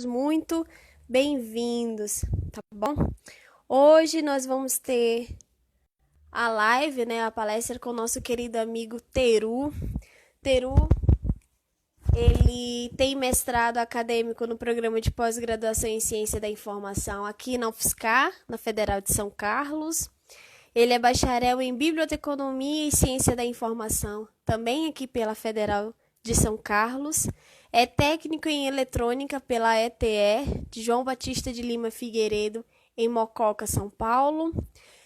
todos muito bem-vindos, tá bom? Hoje nós vamos ter a live, né, a palestra com o nosso querido amigo Teru. Teru, ele tem mestrado acadêmico no programa de pós-graduação em Ciência da Informação aqui na UFSCar, na Federal de São Carlos. Ele é bacharel em Biblioteconomia e Ciência da Informação, também aqui pela Federal de São Carlos. É técnico em Eletrônica pela ETE de João Batista de Lima Figueiredo, em Mococa, São Paulo.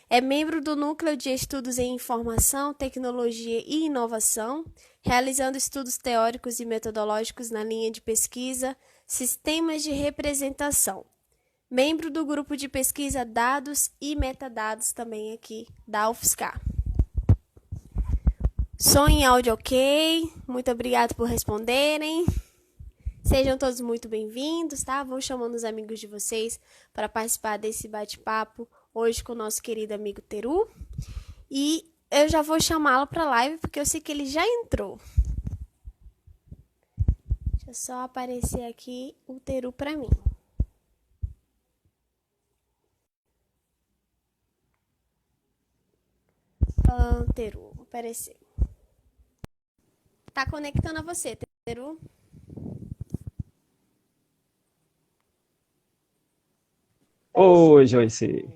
É membro do Núcleo de Estudos em Informação, Tecnologia e Inovação, realizando estudos teóricos e metodológicos na linha de pesquisa Sistemas de Representação. Membro do grupo de pesquisa Dados e Metadados, também aqui da UFSCar. Som e áudio ok, muito obrigado por responderem. Sejam todos muito bem-vindos, tá? Vão chamando os amigos de vocês para participar desse bate-papo hoje com o nosso querido amigo Teru. E eu já vou chamá-lo para a live porque eu sei que ele já entrou. Deixa eu só aparecer aqui o Teru para mim. Teru, apareceu. Tá conectando a você, Teru. Oi, Joyce.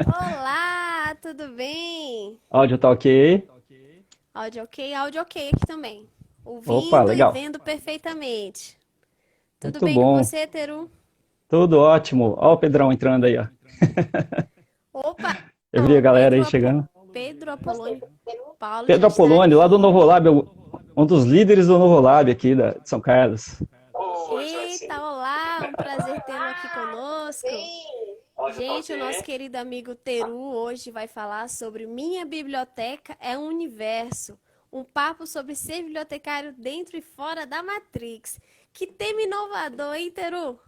Olá, tudo bem? Áudio tá ok? Áudio ok aqui também. Opa, Ouvindo e legal. vendo perfeitamente. Tudo Muito bem com bom. você, Teru? Tudo ótimo. Ó o Pedrão entrando aí, ó. Opa, Eu vi a o galera aí chegando. Pedro Apolônio Paulo já Pedro está Apolônio, lá do aqui. Novo Lab, um dos líderes do Novo Lab aqui de São Carlos. Eita, olá, um prazer tê-lo aqui conosco. Gente, o nosso querido amigo Teru hoje vai falar sobre Minha Biblioteca é um Universo. Um papo sobre ser bibliotecário dentro e fora da Matrix. Que tema inovador, hein, Teru?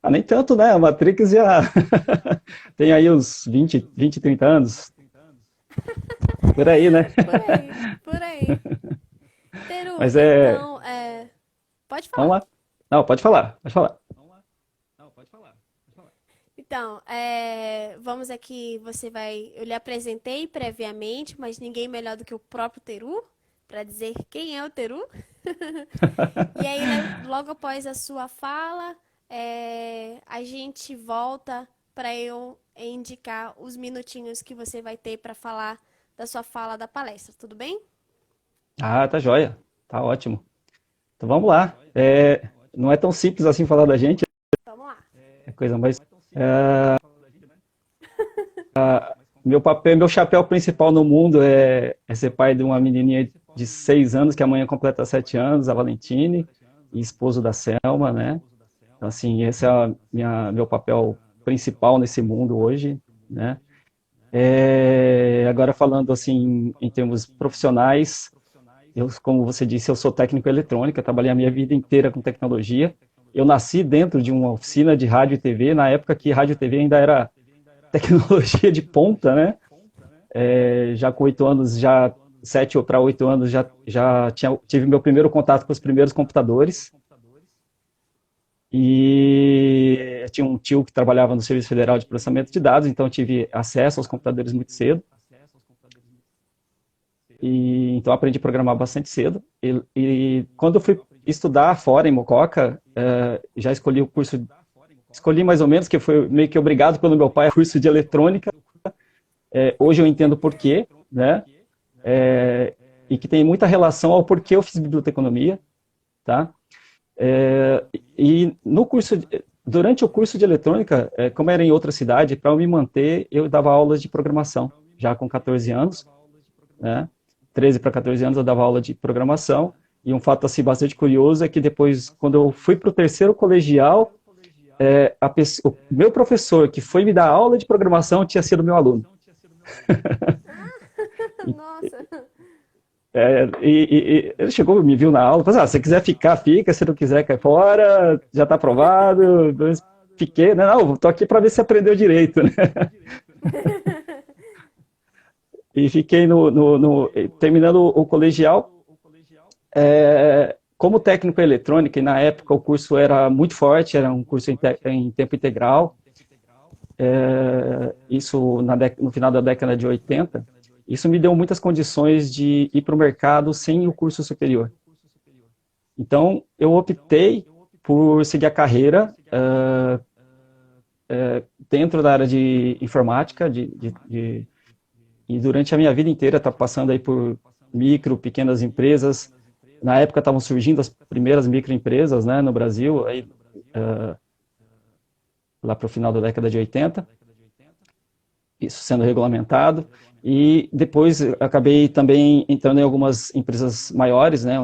Ah, nem tanto, né? A Matrix já tem aí uns 20, 30 anos. Por aí, né? Por aí. Teru, Mas então, pode vamos falar. lá. Não, pode falar, pode falar. Então, vamos aqui, eu lhe apresentei previamente, mas ninguém melhor do que o próprio Teru, para dizer quem é o Teru. E aí, logo após a sua fala, a gente volta para eu indicar os minutinhos que você vai ter para falar da sua fala da palestra, tudo bem? Ah, tá joia. Tá ótimo. Então vamos lá. Não é tão simples assim falar da gente, Vamos lá. é coisa mais. Meu papel, meu chapéu principal no mundo é ser pai de uma menininha de 6 anos, que amanhã completa 7 anos, a Valentine, e esposo da Selma, né? Então, assim, esse é meu papel principal nesse mundo hoje, né? Agora, falando, assim, em termos profissionais, como você disse, eu sou técnico em eletrônica, trabalhei a minha vida inteira com tecnologia. Eu nasci dentro de uma oficina de rádio e TV, na época que rádio e TV ainda era tecnologia de ponta, né? Já com 8 anos, 7 para 8 anos, tive meu primeiro contato com os primeiros computadores. E eu tinha um tio que trabalhava no Serviço Federal de Processamento de Dados, então eu tive acesso aos computadores muito cedo. Então aprendi a programar bastante cedo. E quando eu fui estudar fora, em Mococa, já escolhi o curso, escolhi mais ou menos, que foi meio que obrigado pelo meu pai, curso de eletrônica. Hoje eu entendo por quê, né? E que tem muita relação ao porquê eu fiz biblioteconomia, tá? E no curso, durante o curso de eletrônica, como era em outra cidade, para eu me manter, eu dava aulas de programação, já com 14 anos, né? 13 para 14 anos eu dava aula de programação, e um fato assim bastante curioso é que depois, quando eu fui para o terceiro colegial, o meu professor que foi me dar aula de programação tinha sido meu aluno. Nossa. Ele chegou, me viu na aula, falou: se você quiser ficar, fica, se não quiser, cai fora, já está aprovado. Mas fiquei, não, estou aqui para ver se aprendeu direito, né? E fiquei terminando o colegial, como técnico em eletrônica, e na época o curso era muito forte, era um curso em tempo integral, isso no final da década de 80, isso me deu muitas condições de ir para o mercado sem o curso superior. Então, eu optei por seguir a carreira dentro da área de informática, e durante a minha vida inteira tá passando aí por micro, pequenas empresas. Na época estavam surgindo as primeiras microempresas, né, no Brasil, aí, lá para o final da década de 80, isso sendo regulamentado. E depois acabei também entrando em algumas empresas maiores, né,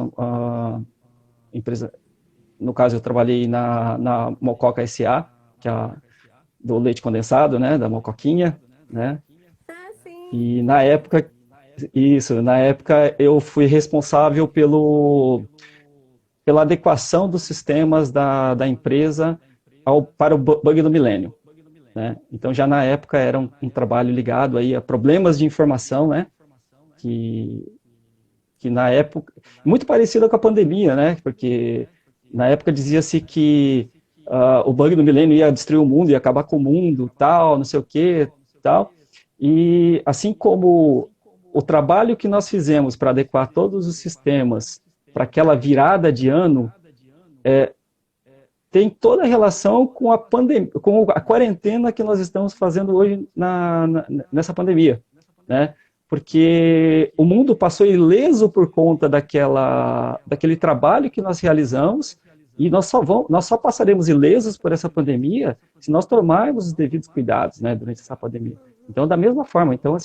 no caso eu trabalhei na Mococa S.A., que é do leite condensado, né, da Mocoquinha, né, e na época eu fui responsável pela adequação dos sistemas da empresa para o bug do milênio, né? Então já na época era um trabalho ligado aí a problemas de informação, né? Que na época, muito parecido com a pandemia, né? Porque na época dizia-se que o bug do milênio ia destruir o mundo, ia acabar com o mundo, tal, não sei o que, tal. E assim como o trabalho que nós fizemos para adequar todos os sistemas para aquela virada de ano tem toda a relação com a pandemia, com a quarentena que nós estamos fazendo hoje nessa pandemia, né? Porque o mundo passou ileso por conta daquele trabalho que nós realizamos, e nós só passaremos ilesos por essa pandemia se nós tomarmos os devidos cuidados, né, durante essa pandemia. Então, da mesma forma, então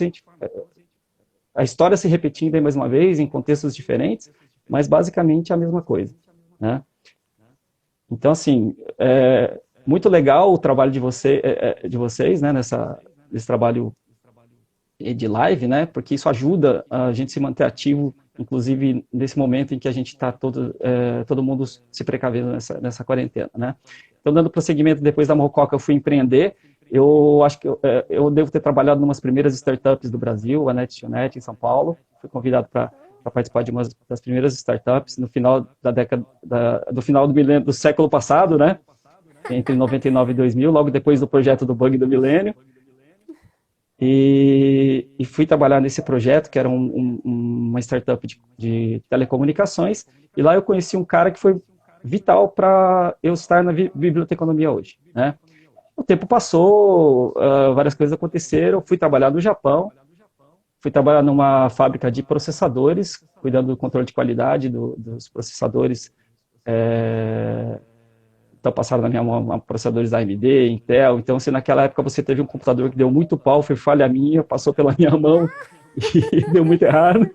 a história se repetindo aí mais uma vez, em contextos diferentes, mas basicamente a mesma coisa, né? Então, assim, muito legal o trabalho de vocês, né, nesse trabalho de live, né, porque isso ajuda a gente se manter ativo, inclusive nesse momento em que a gente está todo mundo se precavendo nessa quarentena, né. Então, dando prosseguimento, depois da Mococa eu fui empreender. Eu acho que eu devo ter trabalhado em umas primeiras startups do Brasil, a NetNet em São Paulo. Fui convidado para participar de uma das primeiras startups no final da década, do final do século passado, né? Entre 99 e 2000, logo depois do projeto do Bug do Milênio. E fui trabalhar nesse projeto, que era uma startup de telecomunicações. E lá eu conheci um cara que foi vital para eu estar na biblioteconomia hoje, né? O tempo passou, várias coisas aconteceram, fui trabalhar no Japão, fui trabalhar numa fábrica de processadores, cuidando do controle de qualidade dos processadores. Então passaram na minha mão processadores da AMD, Intel. Então, se naquela época você teve um computador que deu muito pau, foi falha minha, passou pela minha mão e deu muito errado.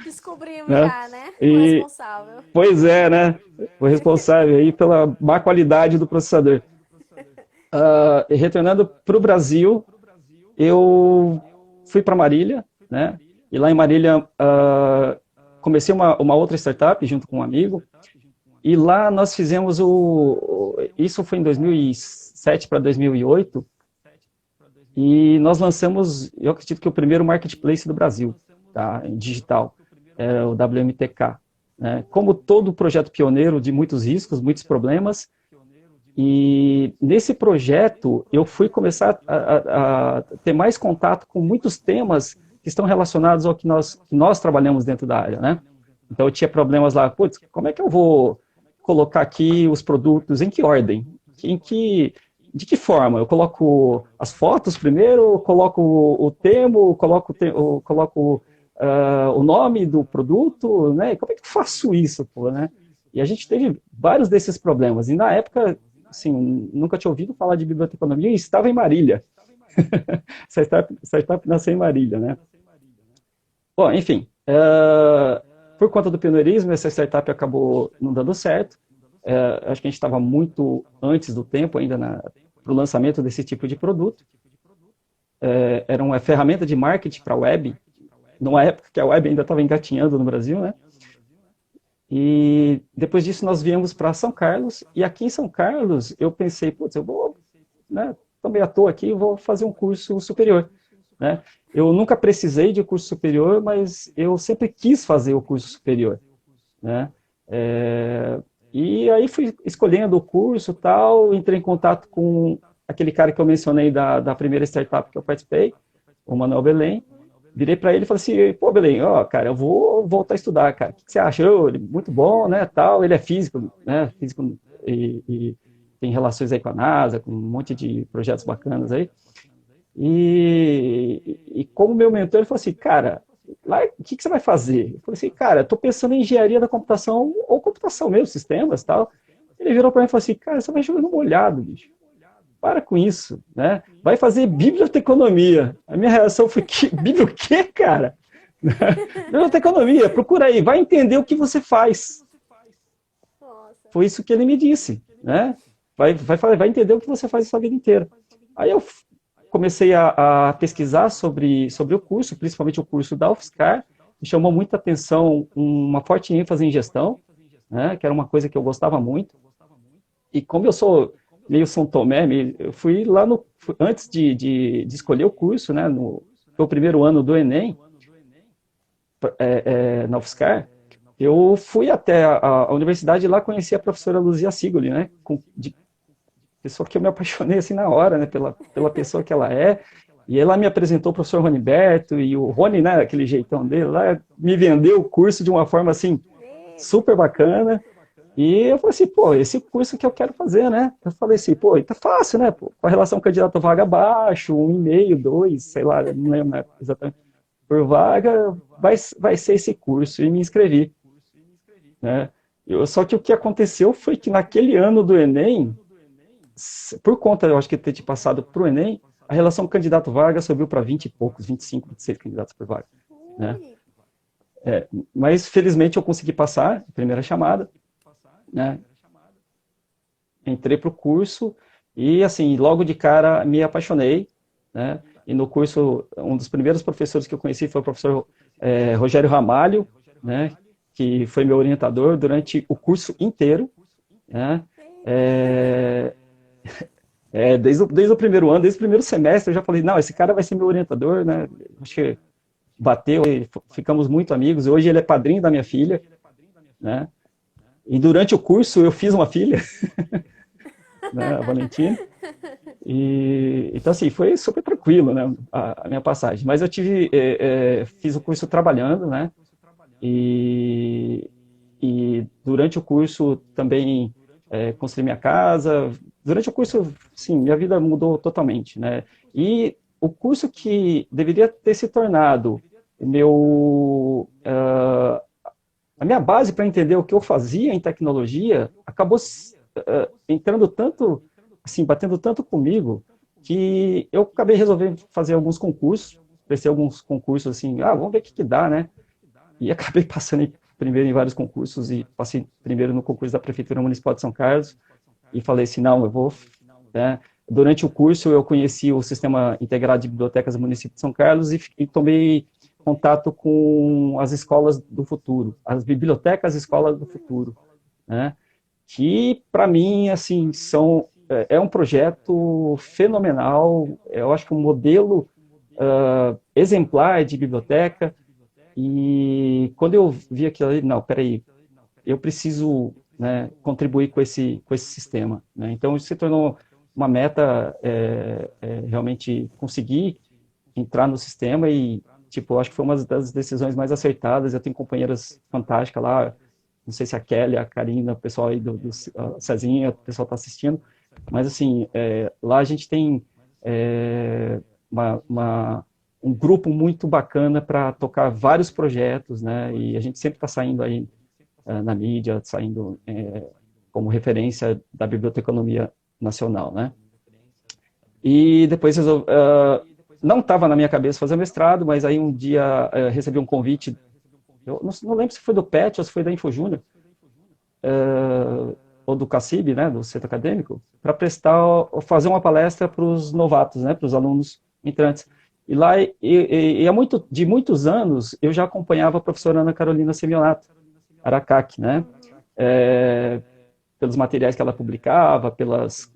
Descobrimos né? já, né? O responsável. Pois é, né? O responsável aí pela má qualidade do processador. Retornando para o Brasil, eu fui para Marília, né? E lá em Marília comecei uma outra startup junto com um amigo. E lá nós fizemos isso foi em 2007 para 2008. E nós lançamos, eu acredito que o primeiro marketplace do Brasil, tá? Em digital, o WMTK. Né? Como todo projeto pioneiro de muitos riscos, muitos problemas, e nesse projeto eu fui começar a ter mais contato com muitos temas que estão relacionados ao que nós trabalhamos dentro da área, né? Então eu tinha problemas lá, putz, como é que eu vou colocar aqui os produtos, em que ordem? De que forma? Eu coloco as fotos primeiro, coloco o termo, coloco o nome do produto, né? Como é que eu faço isso, pô, né? E a gente teve vários desses problemas. E na época, assim, nunca tinha ouvido falar de biblioteconomia e estava em Marília. Essa startup nasceu em Marília, né? Bom, enfim, por conta do pioneirismo, essa startup acabou não dando certo. Acho que a gente estava muito antes do tempo ainda para o lançamento desse tipo de produto. Era uma ferramenta de marketing para a web, numa época que a web ainda estava engatinhando no Brasil, né? E depois disso nós viemos para São Carlos, e aqui em São Carlos eu pensei, putz, eu vou, né, também à toa aqui, vou fazer um curso superior, né? Eu nunca precisei de curso superior, mas eu sempre quis fazer o curso superior, né? E aí fui escolhendo o curso, tal, entrei em contato com aquele cara que eu mencionei da primeira startup que eu participei, o Manuel Belém. Virei para ele e falei assim, pô, Belém, ó, cara, eu vou voltar a estudar, cara. O que você acha? Ele é muito bom, né, tal. Ele é físico, né, físico e tem relações aí com a NASA, com um monte de projetos bacanas aí. E como meu mentor, ele falou assim, cara, lá, o que você vai fazer? Eu falei assim, cara, estou pensando em engenharia da computação, ou computação mesmo, sistemas e tal. Ele virou para mim e falou assim, cara, você vai jogando molhado, bicho. Para com isso, né? Vai fazer biblioteconomia. A minha reação foi, que bíblia o quê, cara? Biblioteconomia, procura aí, vai entender o que você faz. Foi isso que ele me disse, né? Vai entender o que você faz a sua vida inteira. Aí eu comecei a pesquisar sobre o curso, principalmente o curso da UFSCar, me chamou muita atenção uma forte ênfase em gestão, né, que era uma coisa que eu gostava muito, e como eu sou meio São Tomé, eu fui lá antes de escolher o curso, né, no primeiro ano do Enem, na UFSCar, eu fui até a universidade e lá conheci a professora Luzia Sigoli, né, pessoa que eu me apaixonei assim na hora, né, pela pessoa que ela é, e ela me apresentou o professor Roniberto, e o Rony, né, aquele jeitão dele lá, me vendeu o curso de uma forma assim, super bacana, e eu falei assim, pô, esse curso que eu quero fazer, né, eu falei assim, pô, tá fácil, né, pô, com a relação candidato-vaga baixo, 1,5, 2, sei lá, não lembro exatamente, por vaga, vai ser esse curso, e me inscrevi, né, só que o que aconteceu foi que naquele ano do Enem, por conta, eu acho que ter passado para o Enem, a relação candidato-vaga subiu para 20 e poucos, 25, 26 candidatos por vaga. Né? Mas, felizmente, eu consegui passar a primeira chamada, né? Entrei para o curso e, assim, logo de cara me apaixonei, né? E no curso, um dos primeiros professores que eu conheci foi o professor Rogério Ramalho, né? Que foi meu orientador durante o curso inteiro, né? Desde o primeiro ano, desde o primeiro semestre, eu já falei, não, esse cara vai ser meu orientador, né? Acho que bateu, ficamos muito amigos. Hoje ele é padrinho da minha filha, né? E durante o curso eu fiz uma filha, né, a Valentina. Então, assim, foi super tranquilo, né, a minha passagem. Mas eu fiz o curso trabalhando, né? E durante o curso também construí minha casa. Durante o curso, sim, minha vida mudou totalmente, né? E o curso que deveria ter se tornado a minha base para entender o que eu fazia em tecnologia acabou entrando tanto, assim, batendo tanto comigo, que eu acabei resolvendo fazer alguns concursos, prestei alguns concursos assim, vamos ver o que dá, né? E acabei passando primeiro em vários concursos e passei primeiro no concurso da Prefeitura Municipal de São Carlos e falei assim, não, eu vou... Né? Durante o curso eu conheci o Sistema Integrado de Bibliotecas do município de São Carlos e tomei contato com as escolas do futuro, as bibliotecas escolas do futuro, né? Que para mim, assim, é um projeto fenomenal, eu acho que um modelo exemplar de biblioteca. E quando eu vi aquilo ali, não, peraí, eu preciso, né, contribuir com esse sistema, né? Então isso se tornou uma meta, realmente conseguir entrar no sistema e, tipo, eu acho que foi uma das decisões mais acertadas. Eu tenho companheiras fantásticas lá, não sei se a Kelly, a Karina, o pessoal aí a Cezinha, o pessoal está assistindo, mas assim, lá a gente tem um grupo muito bacana para tocar vários projetos, né? E a gente sempre está saindo aí na mídia, saindo como referência da biblioteconomia nacional, né? E depois não estava na minha cabeça fazer mestrado, mas aí um dia recebi um convite, eu não lembro se foi do PET ou se foi da InfoJúnior, ou do CACIB, né, do Centro Acadêmico, para fazer uma palestra para os novatos, né, para os alunos entrantes. E lá, de muitos anos, eu já acompanhava a professora Ana Carolina Semionato, Aracac, né, pelos materiais que ela publicava, pelos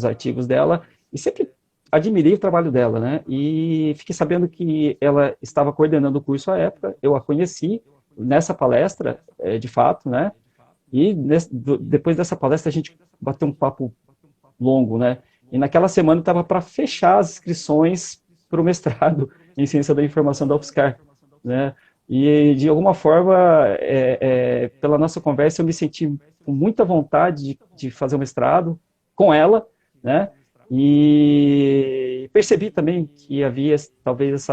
artigos dela, e sempre admirei o trabalho dela, né, e fiquei sabendo que ela estava coordenando o curso à época, eu a conheci, nessa palestra, de fato, né? E depois dessa palestra a gente bateu um papo longo, né? E naquela semana estava para fechar as inscrições para o mestrado em Ciência da Informação da UFSCar, né? E, de alguma forma, pela nossa conversa, eu me senti com muita vontade de fazer o mestrado com ela, né? E percebi também que havia, talvez,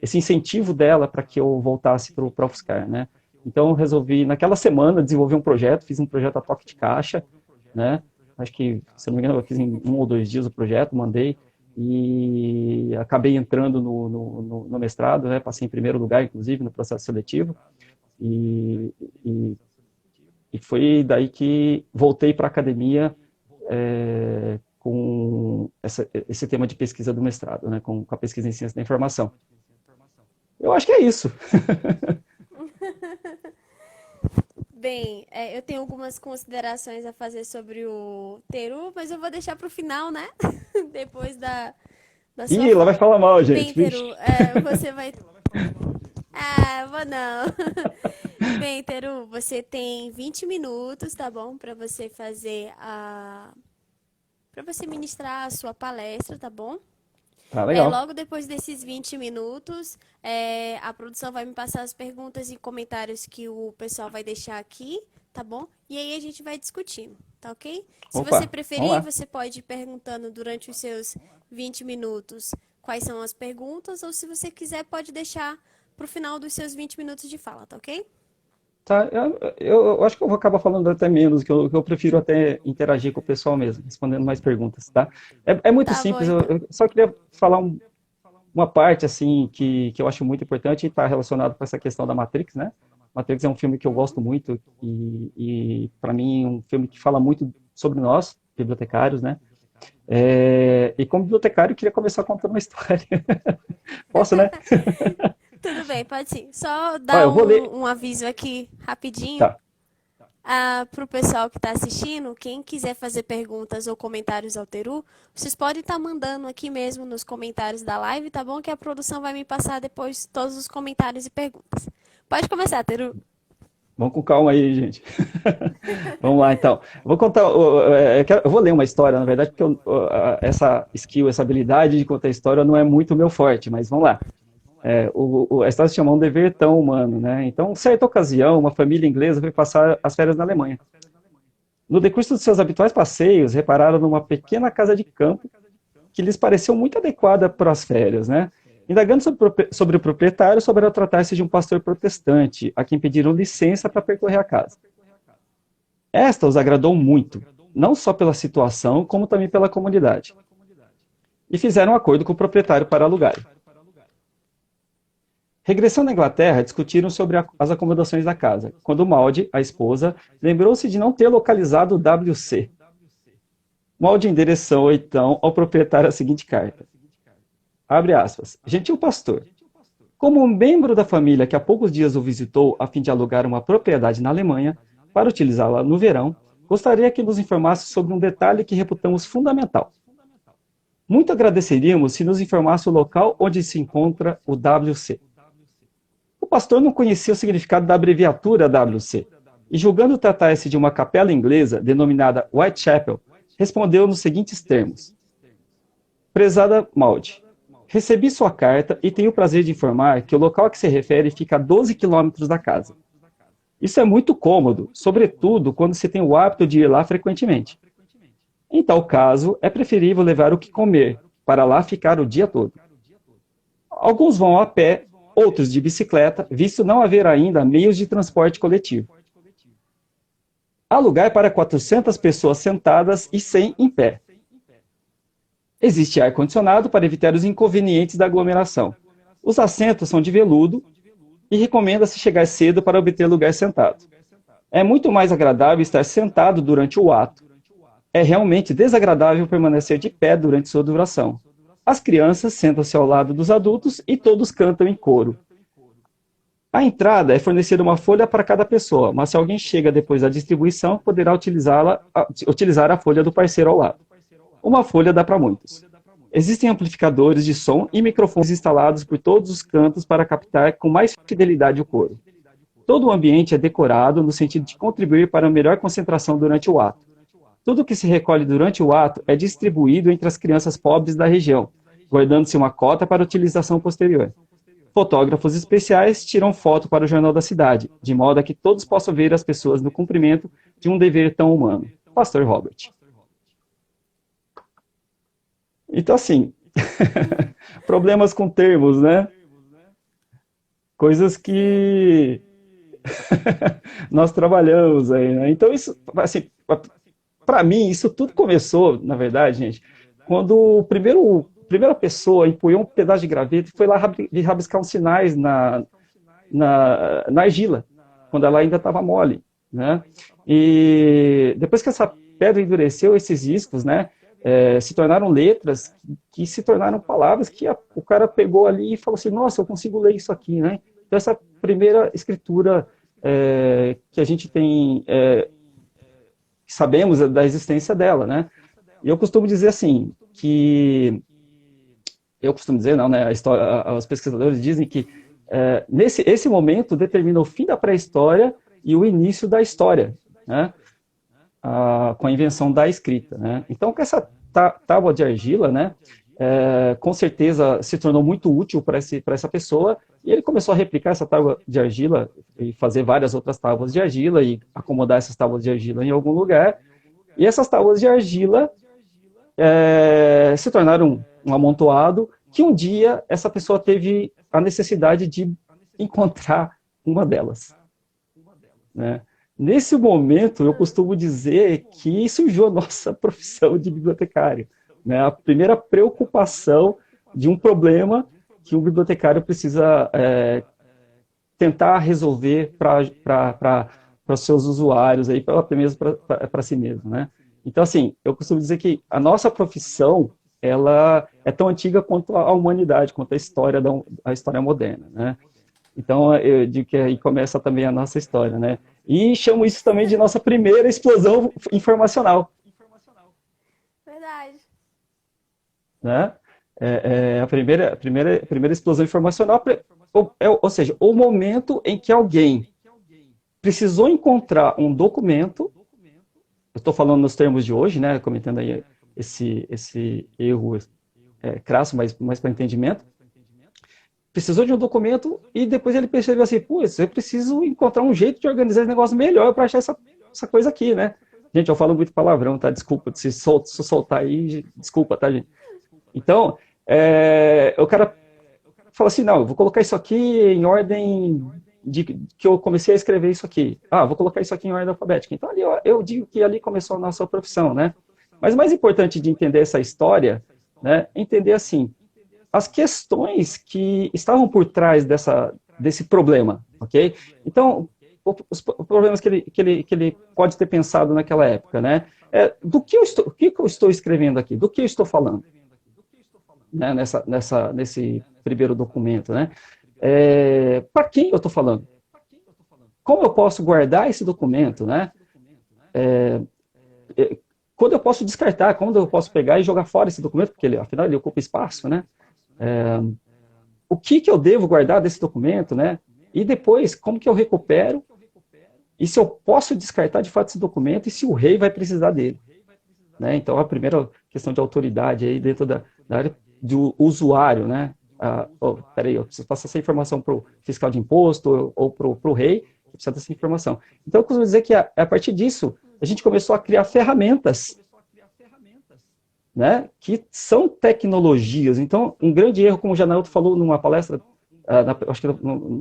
esse incentivo dela para que eu voltasse para o UFSCar, né? Então, eu resolvi, naquela semana, desenvolver um projeto, fiz um projeto a toque de caixa, né? Acho que, se não me engano, eu fiz em 1 ou 2 dias o projeto, mandei, e acabei entrando no mestrado, né? Passei em primeiro lugar, inclusive, no processo seletivo, e, e, e foi daí que voltei para a academia com esse tema de pesquisa do mestrado, né? Com a pesquisa em ciência da informação. Eu acho que é isso. Bem, eu tenho algumas considerações a fazer sobre o Teru, mas eu vou deixar para o final, né? Depois da sua Ih, ela vai fala. falar mal, Bem, gente. Teru, você vai. Ah, vou não. Bem, Teru, você tem 20 minutos, tá bom? Para você fazer para você ministrar a sua palestra, tá bom? Tá legal. Logo depois desses 20 minutos, a produção vai me passar as perguntas e comentários que o pessoal vai deixar aqui, tá bom? E aí a gente vai discutindo, tá ok? Se você Opa, vamos preferir, lá. você pode ir perguntando durante os seus 20 minutos quais são as perguntas, ou se você quiser, pode deixar para o final dos seus 20 minutos de fala, tá ok? Tá, eu acho que eu vou acabar falando até menos, que eu prefiro até interagir com o pessoal mesmo, respondendo mais perguntas, tá? É muito Tá bom, simples, então. eu só queria falar uma parte, assim, que eu acho muito importante e está relacionado com essa questão da Matrix, né? Matrix é um filme que eu gosto muito e para mim, é um filme que fala muito sobre nós, bibliotecários, né? E como bibliotecário, eu queria começar contando uma história. Posso, né? Tudo bem, pode sim. Só Ó, dar eu vou ler. um aviso aqui rapidinho. Tá, Para o pessoal que está assistindo, quem quiser fazer perguntas ou comentários ao Teru, vocês podem estar mandando aqui mesmo nos comentários da live, tá bom? Que a produção vai me passar depois todos os comentários e perguntas. Pode começar, Teru. vamos com calma aí, gente. Vamos lá, então. Vou contar, eu vou ler uma história, na verdade, porque essa skill, essa habilidade de contar história não é muito meu forte, mas vamos lá. A história se chama Um Dever Tão Humano, né? Então, em certa ocasião, uma família inglesa foi passar as férias na Alemanha. No decurso de seus habituais passeios, repararam numa pequena casa de campo que lhes pareceu muito adequada para as férias, né? Indagando sobre o proprietário, souberam tratar-se de um pastor protestante, a quem pediram licença para percorrer a casa. Esta os agradou muito, não só pela situação, como também pela comunidade. E fizeram um acordo com o proprietário para alugar. Regressando à Inglaterra, discutiram sobre as acomodações da casa, quando Maud, a esposa, lembrou-se de não ter localizado o WC. Maud endereçou, então, ao proprietário a seguinte carta. Abre aspas. Gentil pastor, como um membro da família que há poucos dias o visitou a fim de alugar uma propriedade na Alemanha, para utilizá-la no verão, gostaria que nos informasse sobre um detalhe que reputamos fundamental. Muito agradeceríamos se nos informasse o local onde se encontra o WC. O pastor não conhecia o significado da abreviatura WC, e julgando tratar-se de uma capela inglesa denominada Whitechapel, respondeu nos seguintes termos. Prezada Maud, recebi sua carta e tenho o prazer de informar que o local a que se refere fica a 12 quilômetros da casa. Isso é muito cômodo, sobretudo quando se tem o hábito de ir lá frequentemente. Em tal caso, é preferível levar o que comer, para lá ficar o dia todo. Alguns vão a pé, outros de bicicleta, visto não haver ainda meios de transporte coletivo. Há lugar para 400 pessoas sentadas e 100 em pé. Existe ar-condicionado para evitar os inconvenientes da aglomeração. Os assentos são de veludo e recomenda-se chegar cedo para obter lugar sentado. É muito mais agradável estar sentado durante o ato. É realmente desagradável permanecer de pé durante sua duração. As crianças sentam-se ao lado dos adultos e todos cantam em coro. A entrada é fornecida uma folha para cada pessoa, mas se alguém chega depois da distribuição, poderá utilizar a folha do parceiro ao lado. Uma folha dá para muitos. Existem amplificadores de som e microfones instalados por todos os cantos para captar com mais fidelidade o coro. Todo o ambiente é decorado no sentido de contribuir para a melhor concentração durante o ato. Tudo que se recolhe durante o ato é distribuído entre as crianças pobres da região, guardando-se uma cota para utilização posterior. Fotógrafos especiais tiram foto para o Jornal da Cidade, de modo a que todos possam ver as pessoas no cumprimento de um dever tão humano. Pastor Robert. Então, assim, problemas com termos, né? Coisas que nós trabalhamos aí, né? Então, isso, assim, para mim, isso tudo começou, na verdade, gente, quando a primeira pessoa empunhou um pedaço de graveto e foi lá rabiscar uns sinais na argila, quando ela ainda estava mole, né? E depois que essa pedra endureceu, esses riscos, né, se tornaram letras que se tornaram palavras que o cara pegou ali e falou assim, nossa, eu consigo ler isso aqui, né? Então, essa primeira escritura que a gente tem, sabemos da existência dela, né? E eu costumo dizer assim, não, né? Os pesquisadores dizem que esse momento determina o fim da pré-história e o início da história, né? Com a invenção da escrita, né? Então, com essa tábua de argila, né? Com certeza se tornou muito útil para essa pessoa, e ele começou a replicar essa tábua de argila e fazer várias outras tábuas de argila e acomodar essas tábuas de argila em algum lugar, e essas tábuas de argila se tornaram um amontoado que um dia essa pessoa teve a necessidade de encontrar uma delas, né? Nesse momento, eu costumo dizer que surgiu a nossa profissão de bibliotecário, né? A primeira preocupação de um problema que um bibliotecário precisa tentar resolver para os seus usuários, até mesmo para si mesmo, né? Então, assim, eu costumo dizer que a nossa profissão, ela é tão antiga quanto a humanidade, quanto a história moderna, né? Então, eu digo que aí começa também a nossa história, né? E chamo isso também de nossa primeira explosão informacional. Verdade. Né? A primeira explosão informacional, ou seja, o momento em que alguém precisou encontrar um documento, eu estou falando nos termos de hoje, né, comentando aí esse erro crasso, mas mais para entendimento, precisou de um documento e depois ele percebeu assim, putz, eu preciso encontrar um jeito de organizar esse negócio melhor para achar essa coisa aqui, né? Gente, eu falo muito palavrão, tá? Desculpa, se soltar aí, desculpa, tá, gente? Então, o cara fala assim, não, eu vou colocar isso aqui em ordem que eu comecei a escrever isso aqui. Vou colocar isso aqui em ordem alfabética. Então, ali, eu digo que ali começou a nossa profissão, né? Mas mais importante de entender essa história, né, entender assim, as questões que estavam por trás desse problema, ok? Então, os problemas que ele pode ter pensado naquela época, né? O que eu estou escrevendo aqui? Do que eu estou falando? Né, nesse primeiro documento, né? Para quem eu estou falando? Como eu posso guardar esse documento, né? Quando eu posso descartar, quando eu posso pegar e jogar fora esse documento, porque afinal ele ocupa espaço, né? O que eu devo guardar desse documento, né? E depois, como que eu recupero? E se eu posso descartar de fato esse documento e se o rei vai precisar dele, né? Então, a primeira questão de autoridade aí dentro da área do usuário, né? Peraí, eu preciso passar essa informação para o fiscal de imposto ou para o rei, que precisa dessa informação. Então, eu costumo dizer que a partir disso, a gente começou a criar ferramentas, né, que são tecnologias. Então, um grande erro, como o Janelto falou numa palestra, acho que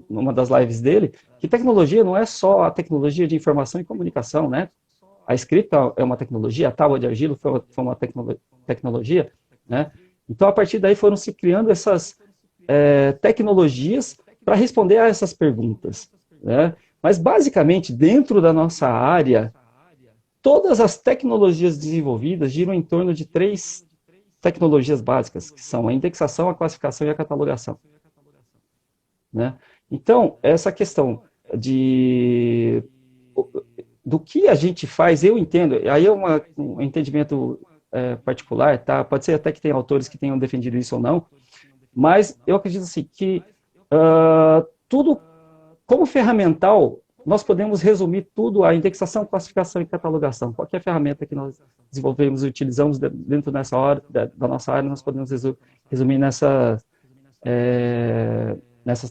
numa das lives dele, que tecnologia não é só a tecnologia de informação e comunicação, né? A escrita é uma tecnologia, a tábua de argila foi uma tecnologia, né? Então, a partir daí foram se criando essas tecnologias para responder a essas perguntas, né? Mas, basicamente, dentro da nossa área, todas as tecnologias desenvolvidas giram em torno de 3 tecnologias básicas, que são a indexação, a classificação e a catalogação, né? Então, essa questão do que a gente faz, eu entendo, aí é um entendimento particular, tá? Pode ser até que tenha autores que tenham defendido isso ou não, mas eu acredito assim, que tudo como ferramental, nós podemos resumir tudo a indexação, classificação e catalogação. Qualquer ferramenta que nós desenvolvemos e utilizamos dentro dessa hora, da nossa área, nós podemos resumir nessas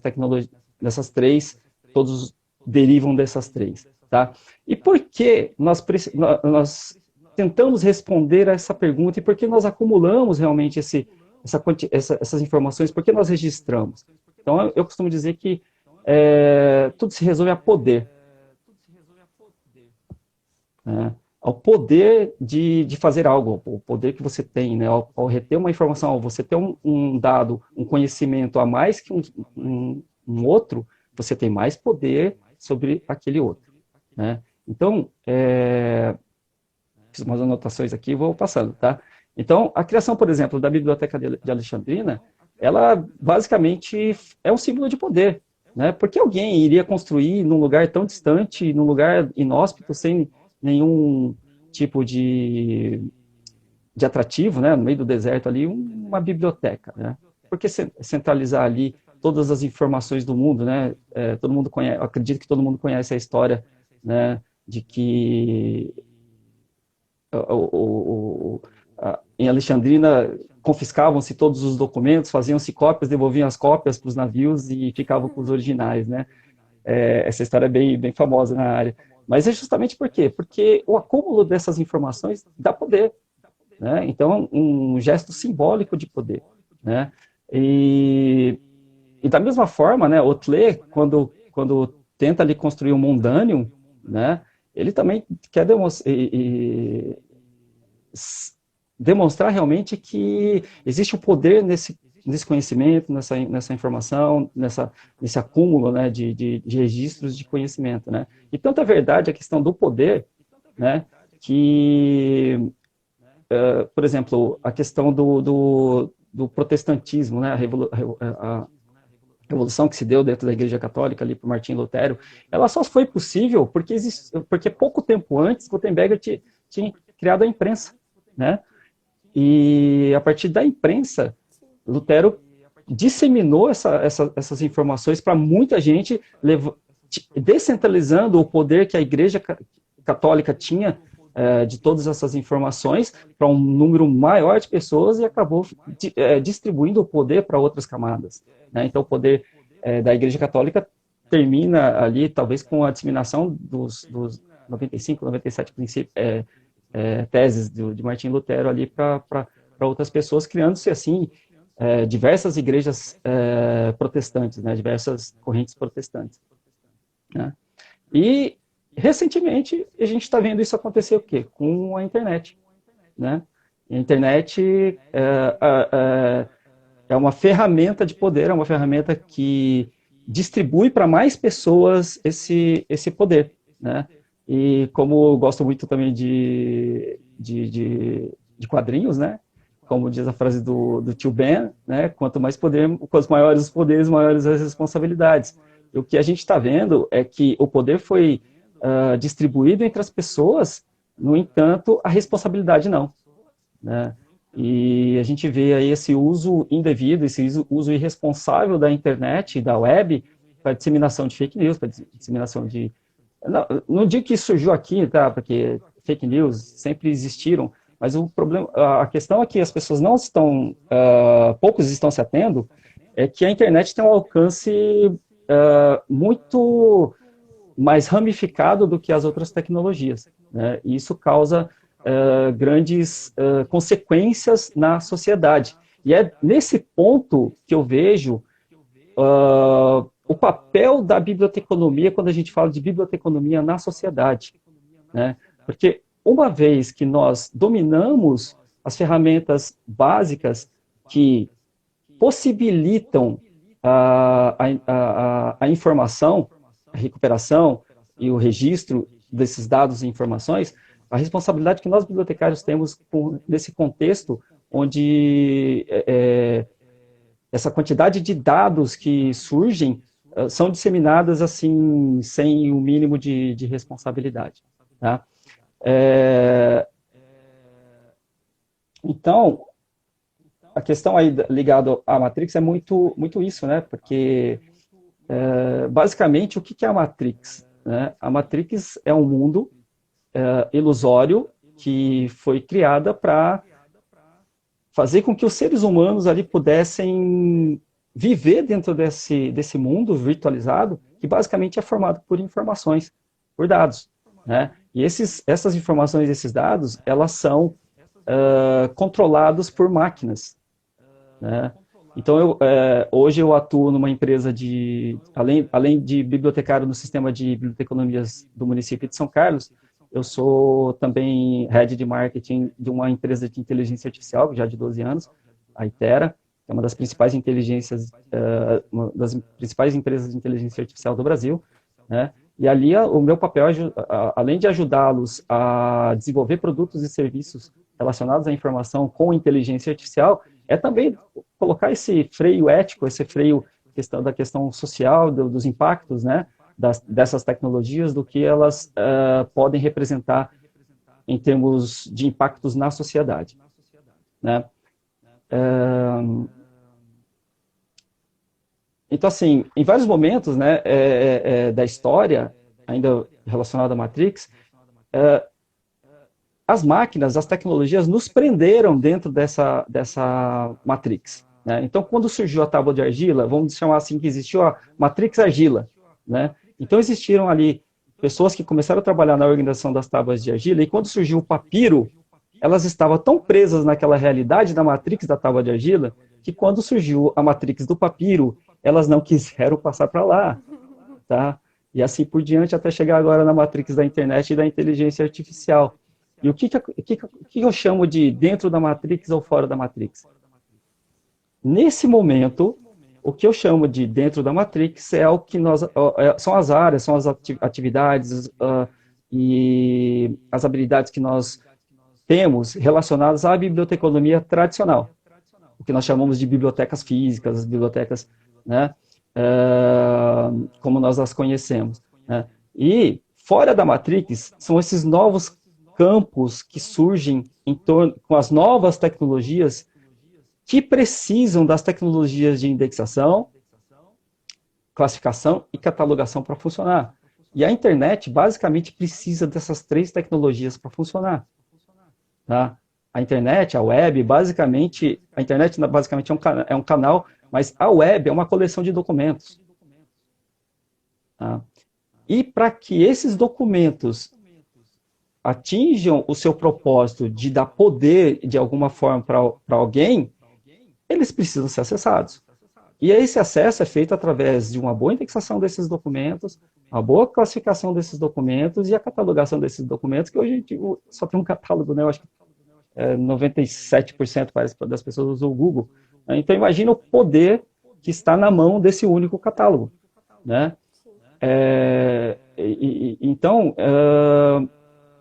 tecnologias, nessas três, todos derivam dessas três. Tá? E por que nós tentamos responder a essa pergunta e por que nós acumulamos realmente essas informações, por que nós registramos? Então, eu costumo dizer que tudo se resume a poder. Né? Ao poder de fazer algo, o poder que você tem, né? Ao reter uma informação, ao você ter um dado, um conhecimento a mais que um outro, você tem mais poder sobre aquele outro. Né? Então, fiz umas anotações aqui e vou passando, tá? Então, a criação, por exemplo, da Biblioteca de Alexandrina, ela basicamente é um símbolo de poder, né? Porque alguém iria construir num lugar tão distante, num lugar inóspito, sem nenhum tipo de atrativo, né? No meio do deserto ali, uma biblioteca, né? Por que centralizar ali todas as informações do mundo, né? Todo mundo conhece, acredito que todo mundo conhece a história, né? De que em Alexandrina confiscavam-se todos os documentos, faziam-se cópias, devolviam as cópias para os navios e ficavam com os originais, né? Essa história é bem famosa na área. Mas é justamente por quê? Porque o acúmulo dessas informações dá poder, né? Então, um gesto simbólico de poder, né? E da mesma forma, né, Otlé, quando tenta ali construir um Mundanium, né, ele também quer demonstrar realmente que existe o poder nesse conhecimento, nessa informação, nesse acúmulo, né, de registros de conhecimento, né? E tanto é verdade a questão do poder, né, que, por exemplo, a questão do protestantismo, né, a revolução que se deu dentro da Igreja Católica ali por Martim Lutero, ela só foi possível porque pouco tempo antes Gutenberg tinha criado a imprensa, né? E a partir da imprensa, Lutero disseminou essas informações para muita gente, descentralizando o poder que a Igreja Católica tinha de todas essas informações para um número maior de pessoas e acabou distribuindo o poder para outras camadas. Né? Então, o poder da Igreja Católica termina ali, talvez, com a disseminação dos 95, 97 princípios, teses de Martim Lutero ali para outras pessoas, criando-se, assim, diversas igrejas protestantes, né? Diversas correntes protestantes. Né? E, recentemente, a gente está vendo isso acontecer o quê? Com a internet. Né? A internet é uma ferramenta de poder, é uma ferramenta que distribui para mais pessoas esse poder. Né? E como eu gosto muito também de quadrinhos, né? Como diz a frase do tio Ben, né? Quanto maiores os poderes, maiores as responsabilidades. E o que a gente está vendo é que o poder foi distribuído entre as pessoas, no entanto, a responsabilidade não. Né? E a gente vê aí esse uso indevido, esse uso irresponsável da internet, da web, para disseminação de fake news, para disseminação de... Não digo que isso surgiu aqui, tá? Porque fake news sempre existiram, mas o problema, a questão é que as pessoas não estão, poucos estão se atendo, é que a internet tem um alcance muito mais ramificado do que as outras tecnologias, né? E isso causa grandes consequências na sociedade. E é nesse ponto que eu vejo o papel da biblioteconomia quando a gente fala de biblioteconomia na sociedade. Né? Porque uma vez que nós dominamos as ferramentas básicas que possibilitam a informação, a recuperação e o registro desses dados e informações, a responsabilidade que nós bibliotecários temos nesse contexto onde essa quantidade de dados que surgem são disseminadas assim, sem o mínimo de responsabilidade. Tá? Então, a questão aí ligada à Matrix é muito isso, né? Porque basicamente, o que é a Matrix? Né? A Matrix é um mundo ilusório que foi criada para fazer com que os seres humanos ali pudessem viver dentro desse mundo virtualizado, que basicamente é formado por informações, por dados, né? E essas informações, esses dados, elas são controlados por máquinas, né? Então, hoje eu atuo numa empresa além de bibliotecário no sistema de biblioteconomias do município de São Carlos, eu sou também head de marketing de uma empresa de inteligência artificial, já de 12 anos, a Itera, que é uma das principais uma das principais empresas de inteligência artificial do Brasil, né? E ali o meu papel, além de ajudá-los a desenvolver produtos e serviços relacionados à informação com inteligência artificial, é também colocar esse freio ético, esse freio da questão social, dos impactos, né, dessas tecnologias, do que elas podem representar em termos de impactos na sociedade, né? Então, assim, em vários momentos, né, da história, ainda relacionada à Matrix, as máquinas, as tecnologias nos prenderam dentro dessa Matrix, né? Então, quando surgiu a tábua de argila, vamos chamar assim que existiu a Matrix Argila, né? Então, existiram ali pessoas que começaram a trabalhar na organização das tábuas de argila, e quando surgiu o papiro, elas estavam tão presas naquela realidade da Matrix da tábua de argila, que quando surgiu a Matrix do papiro, elas não quiseram passar para lá, tá? E assim por diante, até chegar agora na Matrix da internet e da inteligência artificial. E o que eu chamo de dentro da Matrix ou fora da Matrix? Nesse momento, o que eu chamo de dentro da Matrix é o que são as áreas, são as atividades e as habilidades que nós temos relacionadas à biblioteconomia tradicional, o que nós chamamos de bibliotecas físicas, as bibliotecas, né, como nós as conhecemos, né? E fora da Matrix são esses novos campos que surgem em torno com as novas tecnologias que precisam das tecnologias de indexação, classificação e catalogação para funcionar. E a internet basicamente precisa dessas três tecnologias para funcionar, tá? A internet, a web, basicamente, a internet basicamente é um canal, mas a web é uma coleção de documentos, tá? E para que esses documentos atinjam o seu propósito de dar poder de alguma forma para alguém, eles precisam ser acessados. E esse acesso é feito através de uma boa indexação desses documentos, uma boa classificação desses documentos e a catalogação desses documentos, que hoje só tem um catálogo, né? Eu acho que 97% parece das pessoas usam o Google. Então, imagina o poder que está na mão desse único catálogo, né? Então,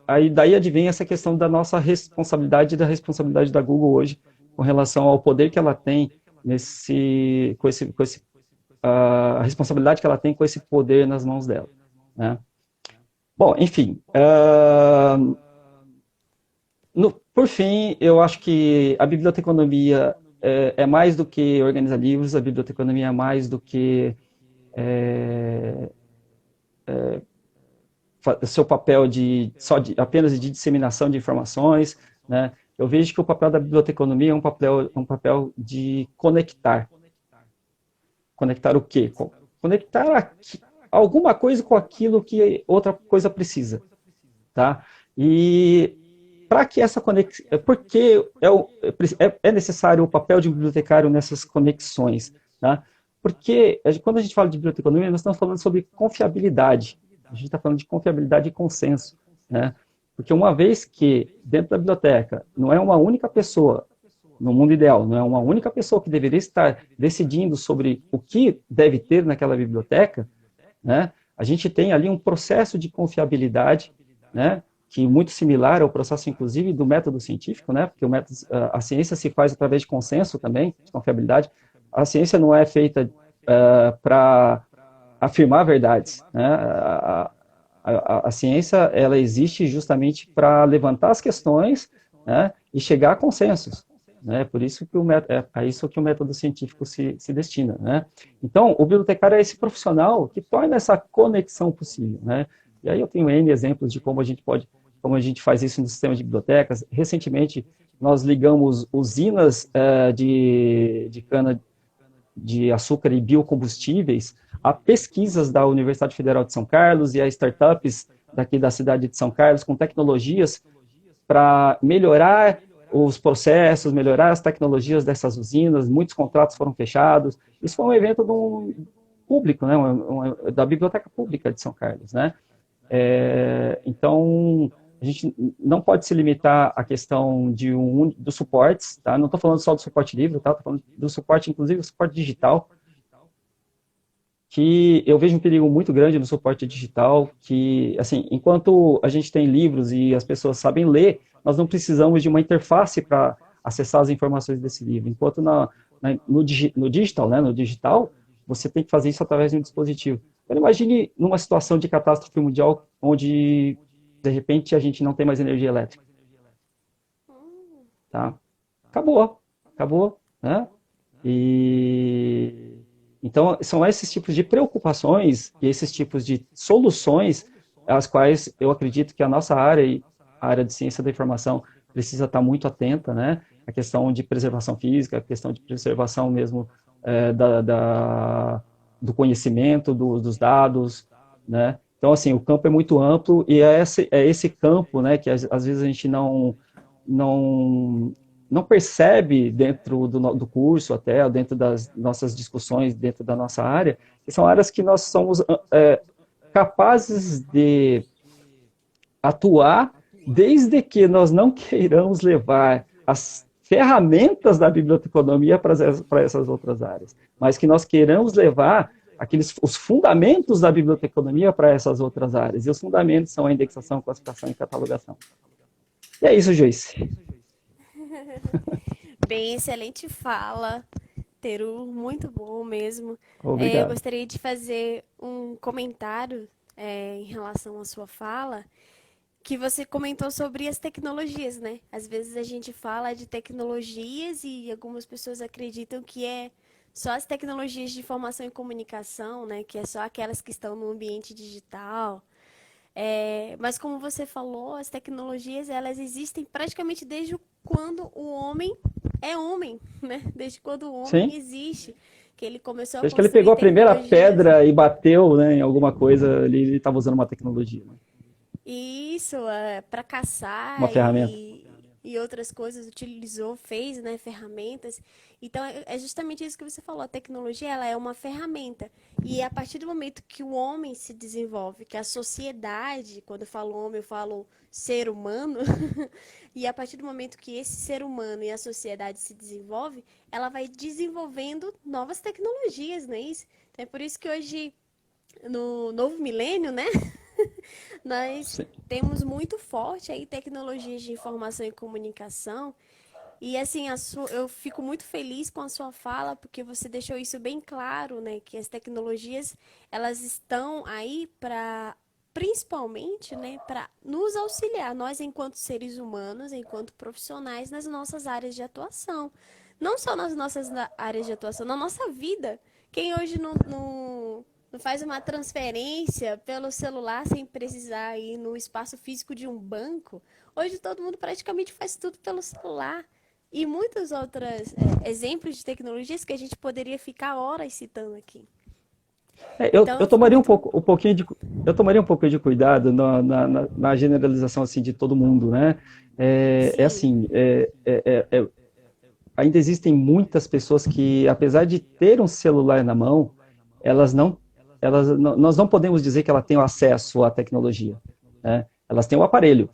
aí daí advém essa questão da nossa responsabilidade e da responsabilidade da Google hoje com relação ao poder que ela tem a responsabilidade que ela tem com esse poder nas mãos dela, né? Bom, enfim, por fim, eu acho que a biblioteconomia é mais do que organizar livros, a biblioteconomia é mais do que seu papel apenas de disseminação de informações, né? Eu vejo que o papel da biblioteconomia é um papel de conectar. Conectar o quê? Conectar alguma coisa com aquilo que outra coisa precisa, tá? E para que essa conexão, porque é necessário o papel de um bibliotecário nessas conexões, tá? Porque quando a gente fala de biblioteconomia, nós estamos falando sobre confiabilidade. A gente está falando de confiabilidade e consenso, né? Porque uma vez que dentro da biblioteca não é uma única pessoa, no mundo ideal, não é uma única pessoa que deveria estar decidindo sobre o que deve ter naquela biblioteca, né? A gente tem ali um processo de confiabilidade, né? Que é muito similar ao processo, inclusive, do método científico, né? Porque a ciência se faz através de consenso também, de confiabilidade. A ciência não é feita para afirmar verdades, né? A ciência, ela existe justamente para levantar as questões, né, e chegar a consensos, né? Por isso que é a isso que o método científico se destina, né? Então, o bibliotecário é esse profissional que torna essa conexão possível, né? E aí eu tenho N exemplos de como a gente faz isso no sistema de bibliotecas. Recentemente, nós ligamos usinas de cana de açúcar e biocombustíveis a pesquisas da Universidade Federal de São Carlos e a startups daqui da cidade de São Carlos com tecnologias para melhorar os processos, melhorar as tecnologias dessas usinas. Muitos contratos foram fechados. Isso foi um evento público, né, da Biblioteca Pública de São Carlos, né? Então, a gente não pode se limitar à questão dos suportes, tá? Não estou falando só do suporte livre, tá? Estou falando do suporte, inclusive, do suporte digital, que eu vejo um perigo muito grande no suporte digital, que, assim, enquanto a gente tem livros e as pessoas sabem ler, nós não precisamos de uma interface para acessar as informações desse livro, enquanto no digital, né, no digital, você tem que fazer isso através de um dispositivo. Então, imagine numa situação de catástrofe mundial, onde, de repente, a gente não tem mais energia elétrica. Tá? Acabou, né? Então, são esses tipos de preocupações e esses tipos de soluções às quais eu acredito que a nossa área, a área de ciência da informação, precisa estar muito atenta, né? A questão de preservação física, a questão de preservação mesmo do conhecimento, dos dados, né? Então, assim, o campo é muito amplo e é esse campo, né, que às vezes a gente não percebe dentro do curso, até dentro das nossas discussões, dentro da nossa área, que são áreas que nós somos capazes de atuar, desde que nós não queiramos levar as ferramentas da biblioteconomia para essas outras áreas, mas que nós queiramos levar os fundamentos da biblioteconomia para essas outras áreas. E os fundamentos são a indexação, classificação e catalogação. E é isso, Joyce. Bem, excelente fala, Teru, muito bom mesmo. Eu Obrigado. gostaria de fazer um comentário em relação à sua fala, que você comentou sobre as tecnologias, né? Às vezes a gente fala de tecnologias e algumas pessoas acreditam que é só as tecnologias de informação e comunicação, né? Que é só aquelas que estão no ambiente digital. Mas como você falou, as tecnologias, elas existem praticamente desde quando o homem é homem, né? Desde quando o homem Sim. existe, que ele começou a Desde que ele construir pegou a primeira tecnologias. pedra e bateu, né, em alguma coisa, ele estava usando uma tecnologia, né? Isso, para caçar Uma ferramenta. e outras coisas, utilizou, fez, né, ferramentas. Então, é justamente isso que você falou, a tecnologia, ela é uma ferramenta. E a partir do momento que o homem se desenvolve, que a sociedade, quando eu falo homem, eu falo ser humano, e a partir do momento que esse ser humano e a sociedade se desenvolve, ela vai desenvolvendo novas tecnologias, não é isso? Então, é por isso que hoje, no novo milênio, né? Nós temos muito forte aí tecnologias de informação e comunicação. E assim, eu fico muito feliz com a sua fala, porque você deixou isso bem claro, né? Que as tecnologias, elas estão aí para, principalmente, né, para nos auxiliar, nós enquanto seres humanos, enquanto profissionais, nas nossas áreas de atuação. Não só nas nossas áreas de atuação, na nossa vida. Quem hoje não faz uma transferência pelo celular sem precisar ir no espaço físico de um banco, hoje todo mundo praticamente faz tudo pelo celular. E muitos outros exemplos de tecnologias que a gente poderia ficar horas citando aqui. Então, eu tomaria um pouco de cuidado na generalização assim de todo mundo, né? Ainda existem muitas pessoas que, apesar de ter um celular na mão, nós não podemos dizer que elas têm acesso à tecnologia, né? Elas têm o aparelho.